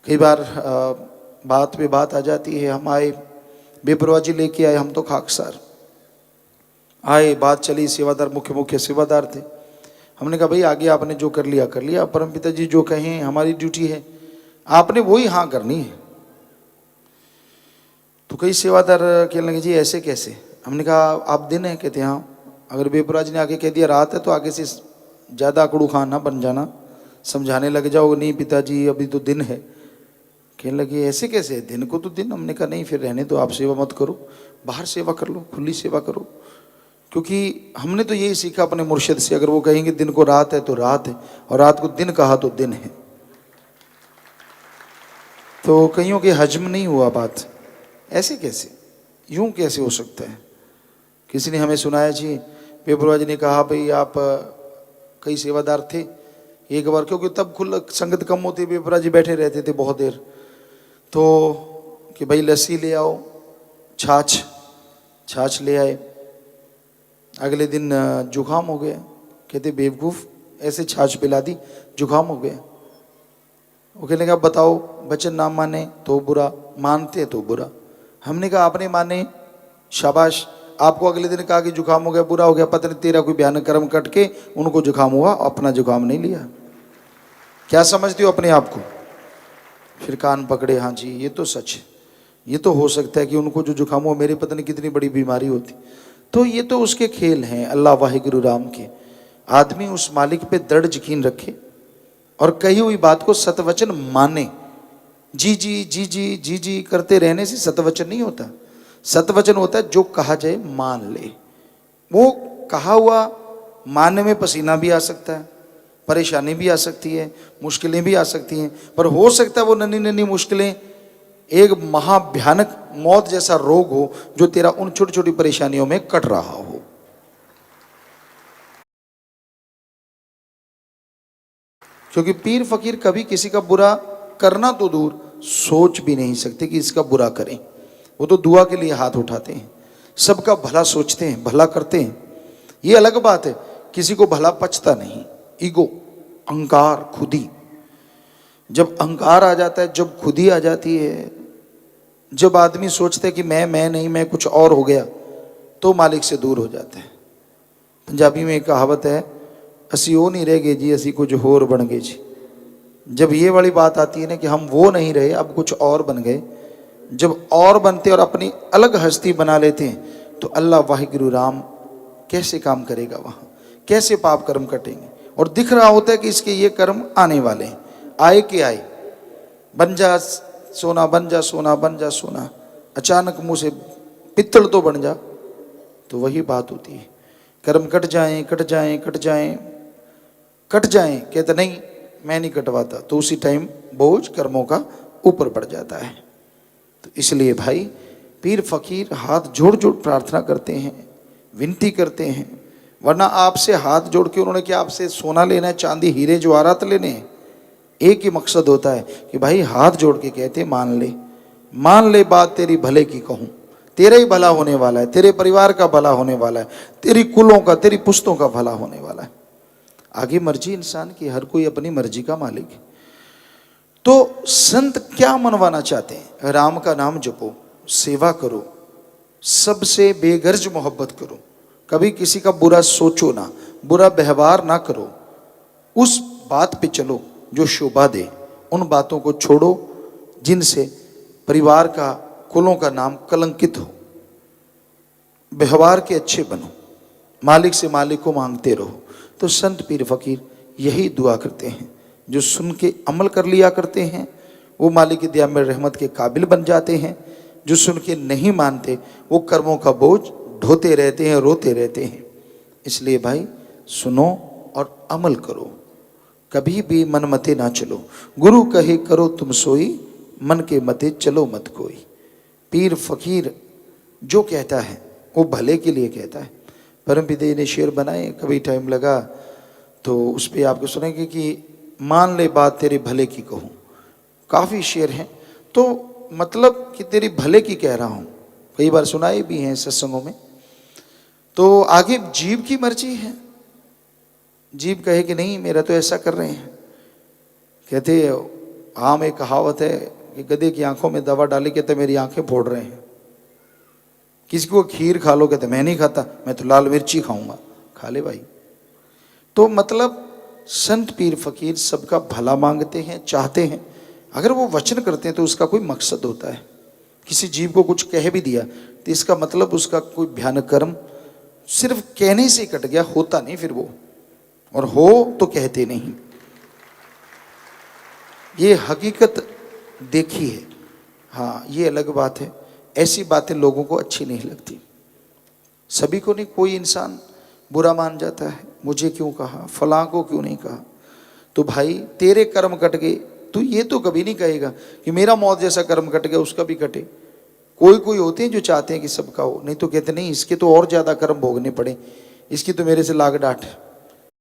कई बार बात पे बात आ जाती है। हम आए, बेपरवाह जी लेके आए, हम तो खाकसार आए, बात चली, सेवादार मुख्य सेवादार थे। हमने कहा भाई आगे आपने जो कर लिया, परमपिता जी जो कहें हमारी ड्यूटी है, आपने वही हाँ करनी है। तो कई सेवादार कहने लगे जी ऐसे कैसे। हमने कहा आप दिन है, कहते हाँ। अगर बेपरवाह जी ने आगे कह दिया रात है तो आगे से ज़्यादा अकड़ू खान ना बन जाना, समझाने लग जाओ, नहीं पिताजी अभी तो दिन है। कहने लगे ऐसे कैसे, दिन को तो दिन। हमने कहा नहीं फिर रहने दो, आप सेवा मत करो, बाहर सेवा कर लो, खुली सेवा करो। क्योंकि हमने तो यही सीखा अपने मुर्शिद से, अगर वो कहेंगे दिन को रात है तो रात है, और रात को दिन कहा तो दिन है। तो कईयों के हजम नहीं हुआ बात, ऐसे कैसे, यूं कैसे हो सकता है। किसी ने हमें सुनाया जी, बेपरवाह जी ने कहा भाई आप कई सेवादार थे एक बार, क्योंकि तब खुल संगत कम होती, बेपरवाह जी बैठे रहते थे बहुत देर, तो कि भाई लस्सी ले आओ, छाछ ले आए। अगले दिन जुकाम हो गया, कहते बेवकूफ़ ऐसे छाछ पिला दी, जुकाम हो गया। वो कहने लगा बताओ, वचन ना माने तो बुरा, मानते तो बुरा। हमने कहा आपने माने शाबाश, आपको अगले दिन कहा कि जुकाम हो गया, बुरा हो गया, पता नहीं तेरा कोई भयानक कर्म कट के उनको जुकाम हुआ, अपना जुकाम नहीं लिया। क्या समझते हो अपने आप को। फिर कान पकड़े, हाँ जी ये तो सच है, ये तो हो सकता है कि उनको जो जुकाम हुआ मेरी पता नहीं कितनी बड़ी बीमारी होती। तो ये तो उसके खेल हैं अल्लाह वाहिगुरु राम के। आदमी उस मालिक पे दृढ़ यकीन रखे और कही हुई बात को सतवचन माने। जी जी जी जी जी जी करते रहने से सतवचन नहीं होता। सतवचन होता है जो कहा जाए मान ले। वो कहा हुआ मानने में पसीना भी आ सकता है, परेशानी भी आ सकती है, मुश्किलें भी आ सकती हैं, पर हो सकता है वो नन्ही नन्ही मुश्किलें एक महाभयानक मौत जैसा रोग हो जो तेरा उन छोटी छोटी परेशानियों में कट रहा हो। क्योंकि पीर फकीर कभी किसी का बुरा करना तो दूर, सोच भी नहीं सकते कि इसका बुरा करें। वो तो दुआ के लिए हाथ उठाते हैं, सबका भला सोचते हैं, भला करते हैं। ये अलग बात है, किसी को भला पचता नहीं। ईगो, अहंकार, खुदी, जब अहंकार आ जाता है, जब खुदी आ जाती है, जब आदमी सोचता है कि मैं नहीं, मैं कुछ और हो गया, तो मालिक से दूर हो जाता है। पंजाबी में एक कहावत है, असी वो नहीं रह गए जी, असी कुछ होर बन गए जी। जब ये वाली बात आती है ना कि हम वो नहीं रहे, अब कुछ और बन गए, जब और बनते और अपनी अलग हस्ती बना लेते हैं, तो अल्लाह वाहिगुरु राम कैसे काम करेगा वहाँ, कैसे पाप कर्म कटेंगे। और दिख रहा होता है कि इसके ये कर्म आने वाले हैं, आए कि आए, बन जा सोना, बन जा सोना, बन जा सोना, अचानक मुंह से पित्तल तो बन जा। तो वही बात होती है, कर्म कट जाएं कट जाएं कट जाएं कट जाएं, कहते नहीं मैं नहीं कटवाता, तो उसी टाइम बोझ कर्मों का ऊपर बढ़ जाता है। तो इसलिए भाई पीर फकीर हाथ जोड़ जोड़ प्रार्थना करते हैं, विनती करते हैं। वरना आपसे हाथ जोड़ के उन्होंने क्या आपसे सोना लेना है, चांदी हीरे जवाहरात लेने हैं। एक ही मकसद होता है कि भाई हाथ जोड़ के कहते मान ले बात तेरी भले की कहूँ, तेरा ही भला होने वाला है, तेरे परिवार का भला होने वाला है, तेरी कुलों का, तेरी पुश्तों का भला होने वाला है। आगे मर्जी इंसान की, हर कोई अपनी मर्जी का मालिक है। तो संत क्या मनवाना चाहते हैं, राम का नाम जपो, सेवा करो, सबसे बेगर्ज मोहब्बत करो, कभी किसी का बुरा सोचो ना, बुरा व्यवहार ना करो, उस बात पे चलो जो शोभा दे, उन बातों को छोड़ो जिनसे परिवार का, कुलों का नाम कलंकित हो। व्यवहार के अच्छे बनो, मालिक से मालिक को मांगते रहो। तो संत पीर फकीर यही दुआ करते हैं, जो सुन के अमल कर लिया करते हैं वो मालिक की दया में रहमत के काबिल बन जाते हैं। जो सुन के नहीं मानते वो कर्मों का बोझ ढोते रहते हैं, रोते रहते हैं। इसलिए भाई सुनो और अमल करो, कभी भी मन मते ना चलो। गुरु कहे करो तुम सोई, मन के मते चलो मत कोई। पीर फकीर जो कहता है वो भले के लिए कहता है। परमपिता ने शेर बनाए, कभी टाइम लगा तो उस पर आपको सुनेंगे कि मान ले बात तेरे भले की कहूँ। काफ़ी शेर हैं, तो मतलब कि तेरी भले की कह रहा हूँ, कई बार सुनाए भी हैं सत्संगों में। तो आगे जीव की मर्जी है, जीव कहे कि नहीं मेरा तो ऐसा कर रहे हैं, कहते आम एक कहावत है कि गधे की आंखों में दवा डाली, कहते मेरी आंखें फोड़ रहे हैं। किसी को खीर खा लो, कहते मैं नहीं खाता, मैं तो लाल मिर्ची खाऊंगा। खा ले भाई। तो मतलब संत पीर फकीर सबका भला मांगते हैं, चाहते हैं। अगर वो वचन करते हैं तो उसका कोई मकसद होता है। किसी जीव को कुछ कह भी दिया तो इसका मतलब उसका कोई भयानक कर्म सिर्फ कहने से कट गया, होता नहीं फिर वो, और हो तो कहते नहीं। ये हकीकत देखी है। हाँ, ये अलग बात है, ऐसी बातें लोगों को अच्छी नहीं लगती। सभी को नहीं, कोई इंसान बुरा मान जाता है, मुझे क्यों कहा, फलां को क्यों नहीं कहा। तो भाई तेरे कर्म कट गए, तू ये तो कभी नहीं कहेगा कि मेरा मौत जैसा कर्म कट गया उसका भी कटे। कोई कोई होते हैं जो चाहते हैं कि सबका हो, नहीं तो कहते नहीं इसके तो और ज्यादा कर्म भोगने पड़े, इसकी तो मेरे से लाग डांट है।